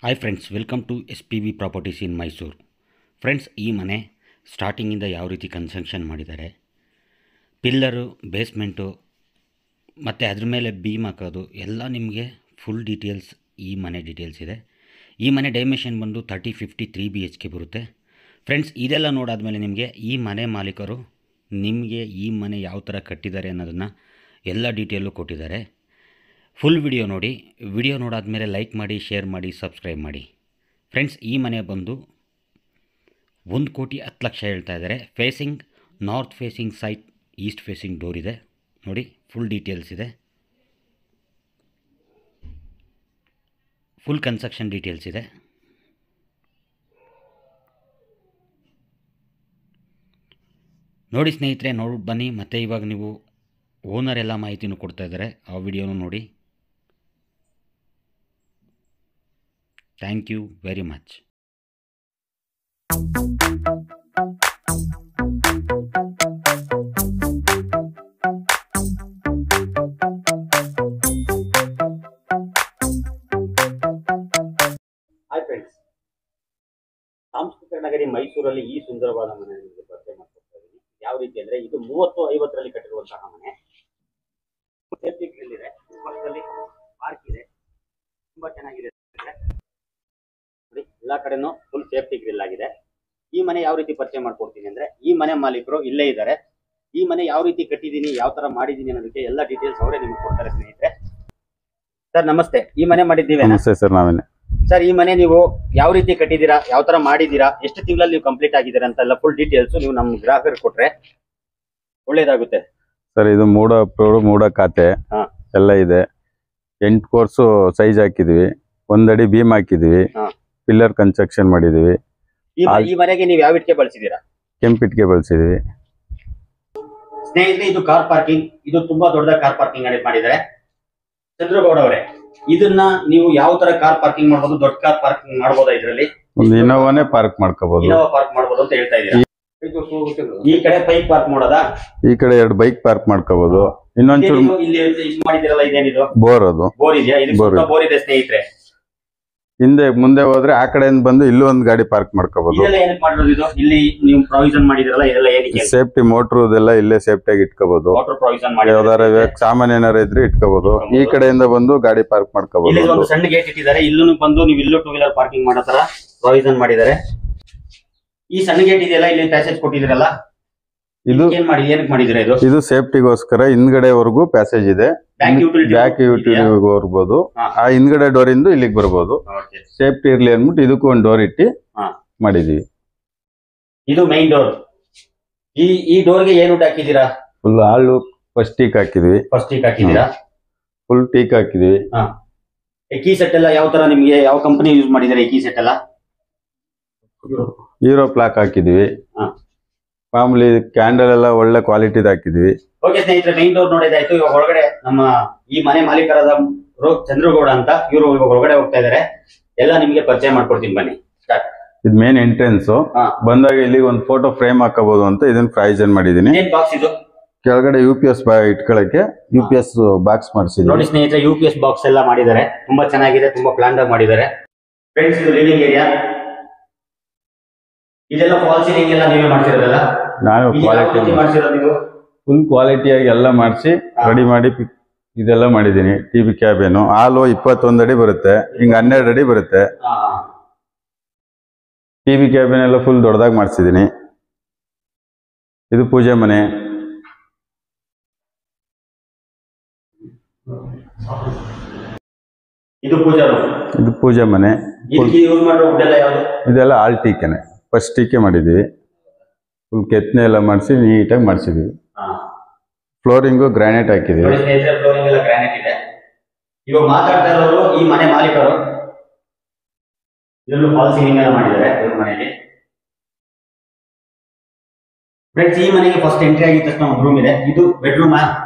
Hi friends, welcome to SPV properties in Mysuru. Friends, ಈ ಮನೆ ಸ್ಟಾರ್ಟಿಂಗಿಂದ ಯಾವ ರೀತಿ ಕನ್ಸ್ಟ್ರಕ್ಷನ್ ಮಾಡಿದ್ದಾರೆ, ಪಿಲ್ಲರು, ಬೇಸ್ಮೆಂಟು ಮತ್ತು ಅದ್ರ ಮೇಲೆ ಬೀಮ್ ಹಾಕೋದು ಎಲ್ಲ ನಿಮಗೆ ಫುಲ್ ಡೀಟೇಲ್ಸ್ ಈ ಮನೆ ಡೀಟೇಲ್ಸ್ ಇದೆ. ಈ ಮನೆ ಡೈಮೆನ್ಷನ್ ಬಂದು 30-50 3 BHK ಬರುತ್ತೆ. ಫ್ರೆಂಡ್ಸ್, ಇದೆಲ್ಲ ನೋಡಾದಮೇಲೆ ನಿಮಗೆ ಈ ಮನೆ ಮಾಲೀಕರು ನಿಮಗೆ ಈ ಮನೆ ಯಾವ ಥರ ಕಟ್ಟಿದ್ದಾರೆ ಅನ್ನೋದನ್ನು ಎಲ್ಲ ಡೀಟೇಲು ಕೊಟ್ಟಿದ್ದಾರೆ. ಫುಲ್ ವಿಡಿಯೋ ನೋಡಿ. ವಿಡಿಯೋ ನೋಡಾದಮೇಲೆ ಲೈಕ್ ಮಾಡಿ, ಶೇರ್ ಮಾಡಿ, ಸಬ್ಸ್ಕ್ರೈಬ್ ಮಾಡಿ. ಫ್ರೆಂಡ್ಸ್, ಈ ಮನೆ ಬಂದು 1,10,00,000 ಹೇಳ್ತಾ ಇದ್ದಾರೆ. Facing north facing site, East facing door ಇದೆ ನೋಡಿ. ಫುಲ್ ಡೀಟೇಲ್ಸ್ ಇದೆ, ಫುಲ್ ಕನ್ಸ್ಟ್ರಕ್ಷನ್ ಡೀಟೇಲ್ಸ್ ಇದೆ. ನೋಡಿ ಸ್ನೇಹಿತರೆ, ನೋಡಿ ಬನ್ನಿ. ಮತ್ತು ಇವಾಗ ನೀವು ಓನರ್ ಎಲ್ಲ ಮಾಹಿತಿನೂ ಕೊಡ್ತಾ ಇದ್ದಾರೆ, ಆ ವಿಡಿಯೋನೂ ನೋಡಿ. Thank you very much. Hi friends, ಸಾಂಸ್ಕೃತಿಕ ನಗರಿ ಮೈಸೂರಲ್ಲಿ ಈ ಸುಂದರವಾದ ಮನೆ ನಿಮಗೆ ಪರಿಚಯ ಮಾಡ್ಕೊಡ್ತಾ ಇದ್ದೀನಿ. ಯಾವ ರೀತಿ ಅಂದರೆ, ಇದು 30-50ರಲ್ಲಿ ಕಟ್ಟಿರುವಂತಹ ಮನೆ. ಸೇಫ್ಟಿ ಗ್ರಿಲ್ ಇದೆ, ಪಕ್ಕದಲ್ಲಿ ಪಾರ್ಕ್ ಇದೆ, ತುಂಬಾ ಚೆನ್ನಾಗಿದೆ ನೋಡಿ. ಎಲ್ಲ ಕಡೆನೂ ಫುಲ್ ಸೇಫ್ಟಿ ಗ್ರಿಲ್ ಆಗಿದೆ. ಈ ಮನೆ ಯಾವ ರೀತಿ ಪರಿಚಯ ಮಾಡ್ಕೊಡ್ತೀನಿ ಅಂದ್ರೆ, ಈ ಮನೆ ಮಾಲೀಕರು ಇಲ್ಲೇ ಇದ್ದಾರೆ. ಈ ಮನೆ ಯಾವ ರೀತಿ ಕಟ್ಟಿದ್ದೀನಿ, ಯಾವ ತರ ಮಾಡಿದ್ದೀನಿ ಅನ್ನೋದಕ್ಕೆ ಎಲ್ಲ ಡೀಟೇಲ್ಸ್ ಅವರೇ ನಿಮ್ಗೆ ಕೊಡ್ತಾರೆ ಸ್ನೇಹಿತರೆ. ಸರ್ ನಮಸ್ತೆ, ಈ ಮನೆ ಮಾಡಿದ್ದೀವಿ. ನಮಸ್ತೆ ಸರ್, ನಾವೇನೆ. ಸರ್, ಈ ಮನೆ ನೀವು ಯಾವ ರೀತಿ ಕಟ್ಟಿದ್ದೀರಾ, ಯಾವ ತರ ಮಾಡಿದ್ದೀರಾ, ಎಷ್ಟು ತಿಂಗಳಲ್ಲಿ ನೀವು ಕಂಪ್ಲೀಟ್ ಆಗಿದ್ದೀರಾ ಅಂತೆಲ್ಲ ಫುಲ್ ಡೀಟೇಲ್ಸ್ ನೀವು ನಮ್ಮ ಗ್ರಾಹಕರಿಗೆ ಕೊಟ್ರೆ ಒಳ್ಳೇದಾಗುತ್ತೆ. ಸರ್, ಇದು ಮೂಡ ಖಾತೆ ಎಲ್ಲ ಇದೆ. 8 ಕೋರ್ಸು ಸೈಜ್ ಹಾಕಿದ್ವಿ, 1 ಅಡಿ ಬೀಮ್ ಹಾಕಿದ್ವಿ, ಪಿಲ್ಲರ್ ಕನ್ಸ್ಟ್ರಕ್ಷನ್ ಮಾಡಿದೀವಿ. ಈ ಮನೆಗೆ ನೀವು ಯಾವ ಇಟ್ಕೆ ಬಳಸಿದೀರಾ? ಕೆಂಪಿಟ್ಗೆ ಬಳಸಿದೀವಿ ಸ್ನೇಹಿತರೆ. ಇದು ಕಾರ್ ಪಾರ್ಕಿಂಗ್, ಇದು ತುಂಬಾ ದೊಡ್ಡ ಕಾರ್ ಪಾರ್ಕಿಂಗ್ ಮಾಡಿದ್ದಾರೆ ಚಂದ್ರಗೌಡ ಅವರೇ. ಇದನ್ನ ನೀವು ಯಾವ ತರ ಕಾರ್ ಪಾರ್ಕಿಂಗ್ ಮಾಡಬಹುದು? ದೊಡ್ಡ ಕಾರ್ ಪಾರ್ಕಿಂಗ್ ಮಾಡಬಹುದಾ? ಇದರಲ್ಲಿ ಒಂದು ಇನೋವಾನೇ ಪಾರ್ಕ್ ಮಾಡ್ಕೋಬಹುದು. ಇನೋವಾ ಪಾರ್ಕ್ ಮಾಡಬಹುದು ಅಂತ ಹೇಳ್ತಾ ಇದ್ದೀರಾ. ಈ ಕಡೆ ಬೈಕ್ ಪಾರ್ಕ್ ಮಾಡೋದಾ? ಈ ಕಡೆ 2 ಬೈಕ್ ಪಾರ್ಕ್ ಮಾಡ್ಕೋಬಹುದು. ಇನ್ನೊಂಚೂರು ಇಲ್ಲಿ ಇದು ಮಾಡಿದಿರಲ್ಲ, ಇದೇನಿದು? ಬೋರ್. ಅದು ಬೋರ್ ಇದೆಯಾ? ಇದು ಬೋರ್ ಇದೆ ಸ್ನೇಹಿತರೆ. ಹಿಂದೆ ಮುಂದೆ ಹೋದ್ರೆ ಆ ಕಡೆಯಿಂದ ಬಂದು ಇಲ್ಲೂ ಒಂದು ಗಾಡಿ ಪಾರ್ಕ್ ಮಾಡ್ಕೋಬಹುದು. ಇದೆಲ್ಲ ಏನಕ್ಕೆ ಮಾಡಿರೋದು? ಇದು ಇಲ್ಲಿ ನೀವು ಪ್ರಾವಿಷನ್ ಮಾಡಿದಿರಲ್ಲ, ಇದೆಲ್ಲ ಏನಕ್ಕೆ? ಸೇಫ್ಟಿ ಮೋಟ್ರು ಇದೆಲ್ಲ ಇಲ್ಲೇ ಸೇಫ್ಟಿ ಆಗಿ ಇಟ್ಕೋಬಹುದು. ವಾಟರ್ ಪ್ರಾವಿಷನ್ ಮಾಡಿ ಯಾವ್ದಾರ ಸಾಮಾನ್ ಏನಾರ ಇದ್ರೆ ಇಟ್ಕೋಬಹುದು. ಈ ಕಡೆಯಿಂದ ಬಂದು ಗಾಡಿ ಪಾರ್ಕ್ ಮಾಡ್ಕೋಬಹುದು. ಇಲ್ಲಿ ಒಂದು ಸಣ್ಣ ಗೇಟ್ ಇಟ್ಟಿದ್ದಾರೆ, ಇಲ್ಲೂ ಬಂದು ನೀವು ಇಲ್ಲೂ 2 ವೀಲರ್ ಪಾರ್ಕಿಂಗ್ ಮಾಡೋ ತರ ಪ್ರಾವಿಷನ್ ಮಾಡಿದ್ದಾರೆ. ಈ ಸಣ್ಣ ಗೇಟ್ ಇದೆಯಲ್ಲ, ಇಲ್ಲಿ ಪ್ಯಾಸೇಜ್ ಕೊಟ್ಟಿದ್ದೀರಲ್ಲ, ಇದು ಏನಕ್ಕೆ ಮಾಡಿದಿರಾ? ಇದು ಸೇಫ್ಟಿಗೋಸ್ಕರ ಹಿಂದ್ಗಡೆವರೆಗೂ ಪ್ಯಾಸೇಜ್ ಇದೆ. ಬ್ಯಾಕ್ ಯೂಟಿಲಿಟಿ ಹೋಗ್ಬೋದು. ಆ ಹಿಂದ್ಗಡೆ ಡೋರ್ ಇಂದ ಇಲ್ಲಿಗೆ ಬರ್ಬೋದು. ಸೇಫ್ಟಿ ಇರ್ಲಿ ಅಂದ್ಬಿಟ್ಟು ಇದಕ್ಕೂ ಒಂದು ಡೋರ್ ಇಟ್ಟು ಮಾಡಿದೀವಿ. ಇದು ಮೈನ್ ಡೋರ್. ಈ ಡೋರ್ಗೆ ಏನು ಹಾಕಿದೀರಾ? ಫುಲ್ ಹಾಳು ಫಸ್ಟ್ ಟೀಕ್ ಹಾಕಿದ್ವಿ. ಫುಲ್ ಟೀಕ್ ಹಾಕಿದೀವಿ. ಕೀ ಸೆಟ್ ಎಲ್ಲ ಯಾವ ತರ ನಿಮ್ಗೆ ಯಾವ ಕಂಪನಿ ಯೂಸ್ ಮಾಡಿದಾರೆ? ಈ ಕೀ ಸೆಟ್ ಎಲ್ಲ ಹೀರೋ ಪ್ಲಾಕ್ ಹಾಕಿದ್ವಿ. ಮಾಮೂಲಿ ಕ್ಯಾಂಡಲ್ ಎಲ್ಲ ಒಳ್ಳೆ ಕ್ವಾಲಿಟಿ ಹಾಕಿದ್ವಿ. ಓಕೆ ಸ್ನೇಹಿತರೆ, ಮೈನ್ ಡೋರ್ ನೋಡಿದಾಯ್ತು. ಇವಾಗ ಒಳಗಡೆ ನಮ್ಮ ಈ ಮನೆ ಮಾಲೀಕರಾದ ಚಂದ್ರಗೌಡ ಅಂತ ಇವರು ಇವಾಗ ಒಳಗಡೆ ಹೋಗ್ತಾ ಇದಾರೆ. ಎಲ್ಲ ನಿಮ್ಗೆ ಪರಿಚಯ ಮಾಡ್ಕೊಡ್ತೀನಿ, ಬನ್ನಿ. ಇದು ಮೇನ್ ಎಂಟ್ರೆನ್ಸ್. ಬಂದಾಗ ಇಲ್ಲಿ ಒಂದು ಫೋಟೋ ಫ್ರೇಮ್ ಹಾಕಬಹುದು ಅಂತ ಇದನ್ನ ಪ್ರೈಸನ್ ಮಾಡಿದೀನಿ. ಬಾಕ್ಸ್ ಇದು ಕೆಳಗಡೆ UPS ಇಟ್ಕೊಳಕ್ಕೆ UPS ಬಾಕ್ಸ್ ಮಾಡಿಸಿದ್ವಿ. ನೋಡಿ ಸ್ನೇಹಿತರೆ, UPS ಬಾಕ್ಸ್ ಎಲ್ಲ ಮಾಡಿದ್ದಾರೆ. ತುಂಬಾ ಚೆನ್ನಾಗಿದೆ, ತುಂಬಾ ಪ್ಲಾನ್ ಆಗಿ ಮಾಡಿದ್ದಾರೆ. ಫ್ರೆಂಡ್ಸ್, ಇದು ಲಿವಿಂಗ್ ಏರಿಯಾ. ಇದೆಲ್ಲ ಫಾಲ್ ಸೀಲಿಂಗ್ ಎಲ್ಲ ನೀವೇ ಮಾಡ್ತಿರೋದಲ್ಲ? ನಾನು ಫುಲ್ ಕ್ವಾಲಿಟಿಯಾಗಿ ಎಲ್ಲ ಮಾಡಿಸಿ ರೆಡಿ ಮಾಡಿ ಇದೆಲ್ಲ ಮಾಡಿದೀನಿ. TV ಕ್ಯಾಬಿನು ಹಾಲು 21 ಅಡಿ ಬರುತ್ತೆ, ಹಿಂಗ 12 ಅಡಿ ಬರುತ್ತೆ. TV ಕ್ಯಾಬಿನ್ ಎಲ್ಲ ಫುಲ್ ದೊಡ್ಡದಾಗಿ ಮಾಡಿಸಿದೀನಿ. ಇದು ಪೂಜೆ ಮನೆ. ಇದು ಪೂಜೆ ಮನೆ. ಇದೆಲ್ಲ ಆಲ್ ಟೀಕೆನೆ, ಫಸ್ಟ್ ಟೀಕೆ ಮಾಡಿದೀವಿ. ಫುಲ್ ಕೆತ್ತನೆ ಎಲ್ಲ ಮಾಡಿಸಿ ನೀಟಾಗಿ ಮಾಡಿಸಿದೀವಿ. ಫ್ಲೋರಿಂಗು ಗ್ರಾನೈಟ್ ಹಾಕಿದೀವಿ. ಇವಾಗ ಮಾತಾಡ್ತಾ ಇರೋರು ಈ ಮನೆ ಮಾಲೀಕರು. ಇದನ್ನು ಫಾಲ್ ಸೀಲಿಂಗ್ ಎಲ್ಲ ಮಾಡಿದ್ದಾರೆ ಇವ್ರ ಮನೆಯಲ್ಲಿ. ಫ್ರೆಂಡ್ಸ್, ಈ ಮನೆಗೆ ಫಸ್ಟ್ ಎಂಟ್ರಿ ಆಗಿದ ತಕ್ಷಣ ಒಂದು ರೂಮ್ ಇದೆ. ಇದು ಬೆಡ್ರೂಮ್.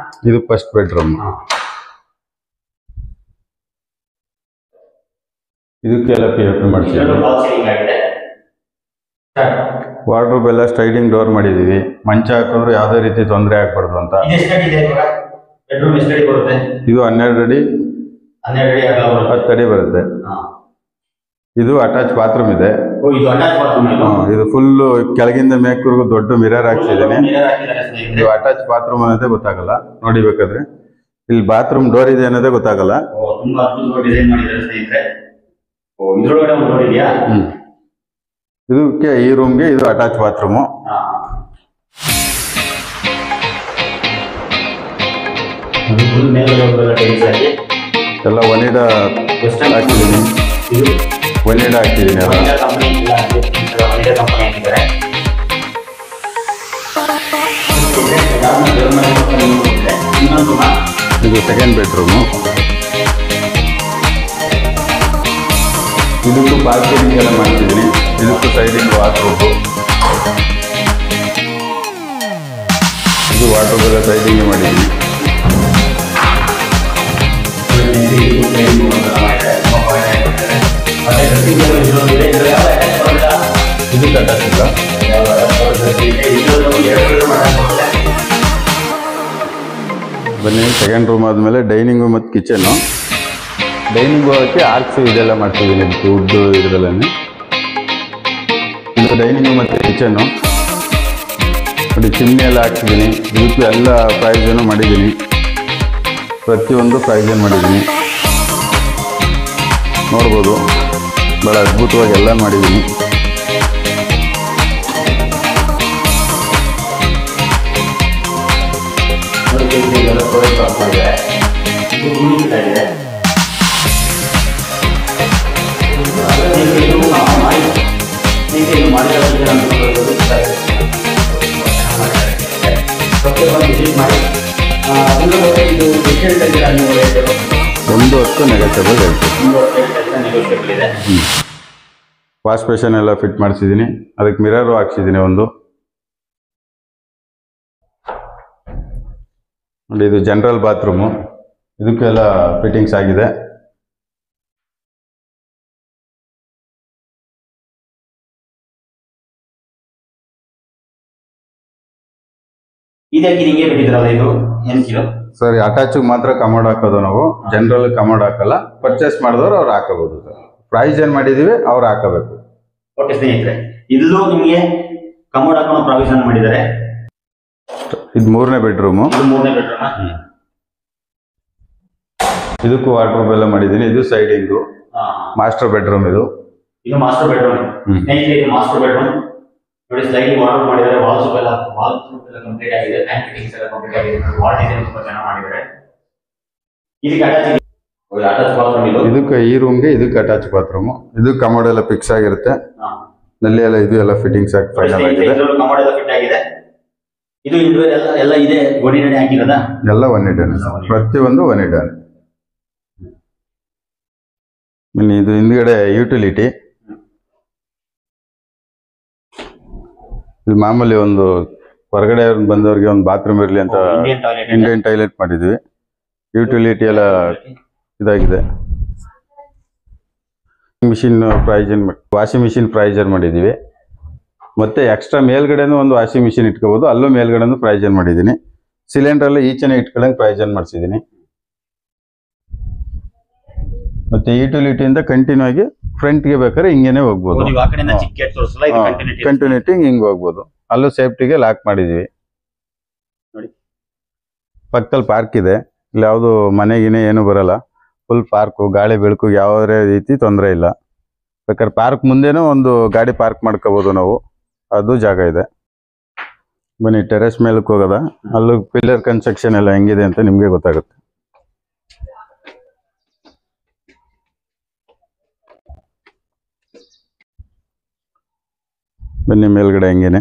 ಇದು ಫಸ್ಟ್ ಬೆಡ್ರೂಮ್. ಇದಕ್ಕೆಲ್ಲ POP ಮಾಡಿಸಿದ್ದೀವಿ. ಫಾಲ್ ಸೀಲಿಂಗ್ ಆಗಿದೆ. ವಾರ್ಡ್ರೋಬ್ ಎಲ್ಲ ಸ್ಲೈಡಿಂಗ್ ಡೋರ್ ಮಾಡಿದೀವಿ. ಮಂಚ ಹಾಕಿದ್ರು ಯಾವುದೇ ರೀತಿ ತೊಂದರೆ ಆಗ್ಬಾರ್ದು ಅಂತ. ಇದು 12 ಅಡಿ 10 ಅಡಿ ಬರುತ್ತೆ. ಇದು ಅಟ್ಯಾಚ್ ಬಾತ್ರೂಮ್ ಇದೆ. ಇದು ಅಟ್ಯಾಚ್ ಬಾತ್ರೂಮ್. ಇದು ಫುಲ್ ಕೆಳಗಿಂದ ಮೇಲ್ವರೆಗೂ ದೊಡ್ಡ ಮಿರರ್ ಹಾಕ್ಸಿದ್ದೀನಿ. ಇದು ಅಟ್ಯಾಚ್ ಬಾತ್ರೂಮ್ ಅನ್ನೋದೇ ಗೊತ್ತಾಗಲ್ಲ ನೋಡಿ, ಬೇಕಾದ್ರೆ ಇಲ್ಲಿ ಬಾತ್ರೂಮ್ ಡೋರ್ ಇದೆ ಅನ್ನೋದೇ ಗೊತ್ತಾಗಲ್ಲ. ತುಂಬಾ ಅದ್ಭುತವಾಗಿ ಡಿಸೈನ್ ಮಾಡಿದ್ದಾರೆ ಸ್ನೇಹಿತರೆ. ಇದರೊಳಗಡೆ ಒಂದು ಡೋರ್ ಇದೆಯಾ? ಇದಕ್ಕೆ ಈ ರೂಮ್ಗೆ ಇದು ಅಟ್ಯಾಚ್ ಬಾತ್ರೂಮ್. ಎಲ್ಲ ಒನಿಡಾ ಹಾಕಿದ್ದೀನಿ, ಒನಿಡಾ ಹಾಕಿದ್ದೀನಿ ಎಲ್ಲ. ಇದು ಸೆಕೆಂಡ್ ಬೆಡ್ರೂಮು. ಇದಕ್ಕೂ ಬಾಲ್ಕನಿ ಎಲ್ಲ ಮಾಡ್ತಿದ್ದೀನಿ. ಇದಕ್ಕೂ ಸೈಡಿಂಗ್ ವಾರ್ಡ್ರೋಬ್. ಇದು ವಾರ್ಡ್ರೋಬ್ ಎಲ್ಲ ಸೈಡಿಂಗ್ ಮಾಡಿದ್ದೀನಿ. ಇದು ಕಟ್ಟಿಲ್ಲ. ಬನ್ನಿ, ಸೆಕೆಂಡ್ ರೂಮ್ ಆದಮೇಲೆ ಡೈನಿಂಗು ಮತ್ತು ಕಿಚನ್ನು. ಡೈನಿಂಗ್ ಹೋಗೋಕ್ಕೆ ಆರ್ಕ್ಸು ಇದೆಲ್ಲ ಮಾಡ್ತಿದ್ದೀನಿ, ವುಡ್ಡು ಇದರಲ್ಲೇ. ಇದು ಡೈನಿಂಗು ಮತ್ತು ಕಿಚನ್ನು ನೋಡಿ, ಚಿಮ್ನಿ ಎಲ್ಲ ಹಾಕ್ತಿದ್ದೀನಿ. ಇದಕ್ಕೂ ಎಲ್ಲ ಪ್ರಯೋಜನ ಮಾಡಿದ್ದೀನಿ, ಪ್ರತಿಯೊಂದು ಪ್ರಯೋಜನ ಮಾಡಿದ್ದೀನಿ. ನೋಡ್ಬೋದು, ಭಾಳ ಅದ್ಭುತವಾಗಿ ಎಲ್ಲ ಮಾಡಿದ್ದೀನಿ. ಒಂದು ಹೊತ್ತು ನೆಗೋಷಿಯಬಲ್ ಹೇಳ್ತೀನಿ. ವಾಶ್ ಬೇಷನ್ ಎಲ್ಲ ಫಿಟ್ ಮಾಡಿಸಿದ್ದೀನಿ. ಅದಕ್ಕೆ ಮಿರರು ಹಾಕ್ಸಿದ್ದೀನಿ ಒಂದು. ನೋಡಿ, ಇದು ಜನರಲ್ ಬಾತ್ರೂಮು. ಇದಕ್ಕೆಲ್ಲ ಫಿಟ್ಟಿಂಗ್ಸ್ ಆಗಿದೆ. ಸರ್, ಅಟ್ಯಾಚ್ ಮಾತ್ರ ಕಮೋಡ್ ಹಾಕೋದು ನಾವು, ಜನರಲ್ ಕಮೋಡ್ ಹಾಕಲ್ಲ. ಪರ್ಚೇಸ್ ಮಾಡಿದವರು ಅವ್ರು ಹಾಕೋಬಹುದು ಸರ್. ಪ್ರೈಸ್ ಏನ್ ಮಾಡಿದೀವಿ ಅವ್ರು ಹಾಕಬೇಕು. ಓಕೆ ಸ್ನೇಹಿತರೆ, ಇಲ್ಲೂ ನಿಮಗೆ ಕಮೋಡ್ ಹಾಕೋಣ ಪ್ರಾವಿಷನ್ ಮಾಡಿದ್ದಾರೆ. ಇದು ಮೂರನೇ ಬೆಡ್ರೂಮು. ಇದಕ್ಕೂ ವಾರ್ಡ್ರೋಬ್ ಎಲ್ಲ ಮಾಡಿದ್ದೀನಿ. ಇದು ಸೈಡಿಂಗು ಮಾಸ್ಟರ್ ಬೆಡ್ರೂಮ್. ಇದು ಮಾಸ್ಟರ್ ಬೆಡ್ರೂಮ್ ಸ್ನೇಹಿತರೆ. ಇದು ಮಾಸ್ಟರ್ ಬೆಡ್ರೂಮ್ ನೋಡಿ, ಸ್ಲೈಡಿಂಗ್ ವಾರ್ಡ್ರೋಬ್ ಮಾಡಿದ್ದಾರೆ. ವಾಲ್ಸ್ ಎಲ್ಲ ಕಂಪ್ಲೀಟ್ ಆಗಿದೆ. ಟ್ಯಾಂಕ್ ಫಿಟ್ಟಿಂಗ್ಸ್ ಎಲ್ಲ ಕಂಪ್ಲೀಟ್ ಆಗಿದೆ. ವಾಲ್ ಡಿಸೈನ್ ತುಂಬಾ ಚೆನ್ನಾಗಿ ಮಾಡಿದ್ದಾರೆ. ಇದಕ್ಕೆ ಅಟ್ಯಾಚ್ ಬಾತ್ರೂಮ್. ಇದಕ್ಕೆ ಈ ರೂಮ್ಗೆ ಇದಕ್ಕೆ ಅಟ್ಯಾಚ್ ಬಾತ್ರೂಮ್. ಇದು ಕಮೋಡ್ ಎಲ್ಲ ಫಿಕ್ಸ್ ಆಗಿರುತ್ತೆ. ನಲ್ಲಿ ಎಲ್ಲ ಇದು ಎಲ್ಲ ಫಿಟ್ಟಿಂಗ್ಸ್ ಆಗಿ ಫೈನಲ್ ಆಗಿದೆ. ಕಮೋಡ್ ಎಲ್ಲ ಫಿಟ್ ಆಗಿದೆ. ಇದು ಇಂಡೋರ್ ಎಲ್ಲ ಇದೆ. ಒನಿಡಾ ಹಾಕಿರೋದಾ? ಎಲ್ಲ ಒನಿಡಾ, ಪ್ರತಿಯೊಂದು ಒನಿಡಾ. ಇದು ಹಿಂದ್ಗಡೆ ಯುಟಿಲಿಟಿ. ಇಲ್ಲಿ ಮಾಮೂಲಿ ಒಂದು ಹೊರಗಡೆ ಬಂದವರಿಗೆ ಒಂದು ಬಾತ್ರೂಮ್ ಇರಲಿ ಅಂತ ಇಂಡಿಯನ್ ಟಾಯ್ಲೆಟ್ ಮಾಡಿದ್ವಿ. ಯುಟಿಲಿಟಿ ಎಲ್ಲ ಇದಾಗಿದೆ. ಮಿಷಿನ್ ಪ್ರೈಜನ್, ವಾಷಿಂಗ್ ಮಿಷಿನ್ ಪ್ರೈಜರ್ ಮಾಡಿದ್ದೀವಿ. ಮತ್ತೆ ಎಕ್ಸ್ಟ್ರಾ ಮೇಲ್ಗಡೆನೂ ಒಂದು ವಾಷಿಂಗ್ ಮಿಷಿನ್ ಇಟ್ಕೋಬಹುದು. ಅಲ್ಲೂ ಮೇಲ್ಗಡೆನೂ ಪ್ರೈಜನ್ ಮಾಡಿದ್ದೀನಿ. ಸಿಲಿಂಡರ್ ಎಲ್ಲ ಈಚೆನೆ ಇಟ್ಕೊಳ್ಳಂಗೆ ಪ್ರೈಜನ್ ಮಾಡಿಸಿದ್ದೀನಿ. ಮತ್ತೆ ಯುಟಿಲಿಟಿಯಿಂದ ಕಂಟಿನ್ಯೂ ಆಗಿ ಫ್ರಂಟ್ಗೆ ಬೇಕಾದ್ರೆ ಹಿಂಗೇನೆ ಹೋಗ್ಬೋದು. ಕಂಟಿನ್ಯೂಟಿ ಹಿಂಗೆ ಹೋಗ್ಬೋದು. ಅಲ್ಲೂ ಸೇಫ್ಟಿಗೆ ಲಾಕ್ ಮಾಡಿದೀವಿ. ಪಕ್ಕದಲ್ಲಿ ಪಾರ್ಕ್ ಇದೆ. ಇಲ್ಲಿ ಯಾವುದು ಮನೆಗಿನೇ ಏನು ಬರಲ್ಲ. ಫುಲ್ ಪಾರ್ಕು, ಗಾಳಿ ಬೆಳಕು ಯಾವುದೇ ರೀತಿ ತೊಂದರೆ ಇಲ್ಲ. ಬೇಕಾದ್ರೆ ಪಾರ್ಕ್ ಮುಂದೆನೂ ಒಂದು ಗಾಡಿ ಪಾರ್ಕ್ ಮಾಡ್ಕೋಬಹುದು ನಾವು, ಅದು ಜಾಗ ಇದೆ. ಬನ್ನಿ, ಟೆರೆಸ್ ಮೇಲಕ್ಕೆ ಹೋಗೋದ. ಅಲ್ಲೂ ಪಿಲ್ಲರ್ ಕನ್ಸ್ಟ್ರಕ್ಷನ್ ಎಲ್ಲ ಹೆಂಗಿದೆ ಅಂತ ನಿಮ್ಗೆ ಗೊತ್ತಾಗುತ್ತೆ. ಬನ್ನಿ, ಮೇಲ್ಗಡೆ ಹೆಂಗೇನೆ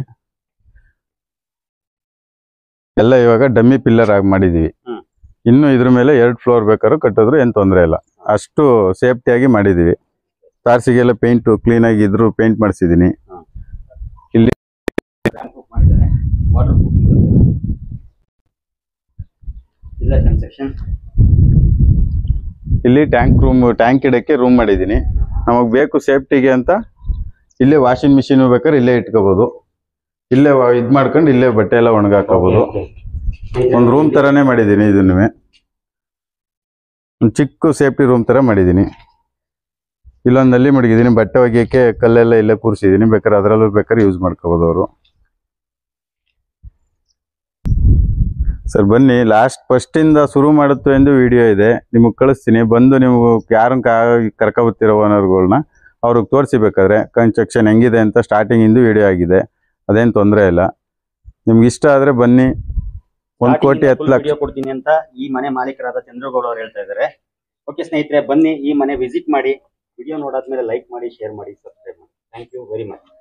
ಎಲ್ಲ ಇವಾಗ ಡಮ್ಮಿ ಪಿಲ್ಲರ್ ಆಗಿ ಮಾಡಿದೀವಿ. ಇನ್ನು ಇದ್ರ ಮೇಲೆ 2 ಫ್ಲೋರ್ ಬೇಕಾದ್ರೂ ಕಟ್ಟಿದ್ರು ಏನು ತೊಂದರೆ ಇಲ್ಲ. ಅಷ್ಟು ಸೇಫ್ಟಿಯಾಗಿ ಮಾಡಿದೀವಿ. ತಾರ್ಸಿಗೆಲ್ಲ ಪೇಂಟ್ ಕ್ಲೀನ್ ಆಗಿ ಇದ್ರು ಪೇಂಟ್ ಮಾಡಿಸಿದೀನಿ. ಇಲ್ಲಿ ಇಲ್ಲಿ ಟ್ಯಾಂಕ್ ಇಡಕ್ಕೆ ರೂಮ್ ಮಾಡಿದೀನಿ. ನಮಗ್ ಬೇಕು ಸೇಫ್ಟಿಗೆ ಅಂತ ಇಲ್ಲೇ ವಾಷಿಂಗ್ ಮಿಷಿನ್ ಬೇಕಾದ್ರೆ ಇಲ್ಲೇ ಇಟ್ಕೋಬಹುದು. ಇಲ್ಲೇ ಇದ್ ಮಾಡ್ಕೊಂಡು ಇಲ್ಲೇ ಬಟ್ಟೆ ಎಲ್ಲ ಒಣಗಾಕೋಬಹುದು. ಒಂದು ರೂಮ್ ತರಾನೇ ಮಾಡಿದೀನಿ. ಇದನ್ನು ಒಂದು ಚಿಕ್ಕ ಸೇಫ್ಟಿ ರೂಮ್ ತರ ಮಾಡಿದೀನಿ. ಇಲ್ಲೊಂದು ನಲ್ಲಿ ಮಡಗಿದ್ದೀನಿ, ಬಟ್ಟೆ ಒಗೆಯೋಕ್ಕೆ ಕಲ್ಲೆಲ್ಲ ಇಲ್ಲೇ ಕೂರಿಸಿದ್ದೀನಿ, ಬೇಕಾದ್ರೆ ಅದರಲ್ಲೂ ಬೇಕಾದ್ರೆ ಯೂಸ್ ಮಾಡ್ಕೋಬೋದು ಅವರು. ಸರ್ ಬನ್ನಿ, ಫಸ್ಟಿಂದ ಶುರು ಮಾಡುತ್ತೆ ಎಂದು ವಿಡಿಯೋ ಇದೆ, ನಿಮಗೆ ಕಳಿಸ್ತೀನಿ. ಬಂದು ನೀವು ಯಾರನ್ನ ಕರ್ಕೊಬತ್ತಿರೋ ಓನರ್ಗಳನ್ನ ಅವ್ರಿಗೆ ತೋರಿಸಿಬೇಕಾದ್ರೆ ಕನ್ಸ್ಟ್ರಕ್ಷನ್ ಹೆಂಗಿದೆ ಅಂತ ಸ್ಟಾರ್ಟಿಂಗಿಂದು ವಿಡಿಯೋ ಆಗಿದೆ, ಅದೇನು ತೊಂದರೆ ಇಲ್ಲ. ನಿಮ್ಗೆ ಇಷ್ಟ ಆದರೆ ಬನ್ನಿ. 1,10,00,000 ಕೊಡ್ತೀನಿ ಅಂತ ಈ ಮನೆ ಮಾಲೀಕರಾದ ಚಂದ್ರಗೌಡ ಅವರು ಹೇಳ್ತಾ ಇದ್ದಾರೆ. ಓಕೆ ಸ್ನೇಹಿತರೆ, ಬನ್ನಿ ಈ ಮನೆ ವಿಸಿಟ್ ಮಾಡಿ. ವಿಡಿಯೋ ನೋಡಾದ್ಮೇಲೆ ಲೈಕ್ ಮಾಡಿ, ಶೇರ್ ಮಾಡಿ, ಸಬ್ಸ್ಕ್ರೈಬ್ ಮಾಡಿ. Thank you very much.